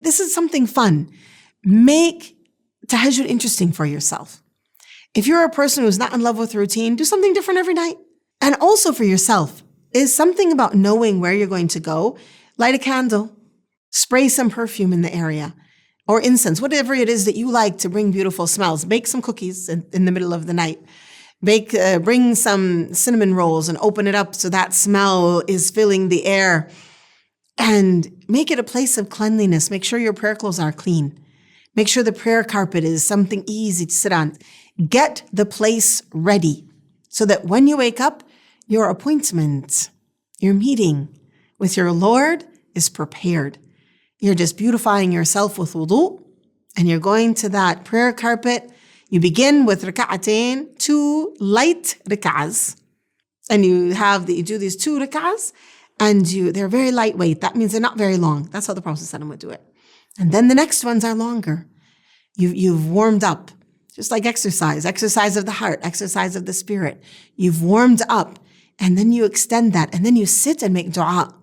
This is something fun. Make tahajjud interesting for yourself. If you're a person who's not in love with routine, do something different every night. And also for yourself, is something about knowing where you're going to go. Light a candle, spray some perfume in the area, or incense, whatever it is that you like to bring beautiful smells. Bake some cookies in the middle of the night. Bring some cinnamon rolls and open it up so that smell is filling the air. And make it a place of cleanliness. Make sure your prayer clothes are clean. Make sure the prayer carpet is something easy to sit on. Get the place ready so that when you wake up, your appointment, your meeting with your Lord is prepared. You're just beautifying yourself with wudu, and you're going to that prayer carpet. You begin with rak'atain, 2 light rak'ahs, and you do these 2 rak'ahs, and they're very lightweight. That means they're not very long. That's how the Prophet ﷺ would do it. And then the next ones are longer. You've warmed up, just like exercise of the heart, exercise of the spirit. You've warmed up, and then you extend that, and then you sit and make dua.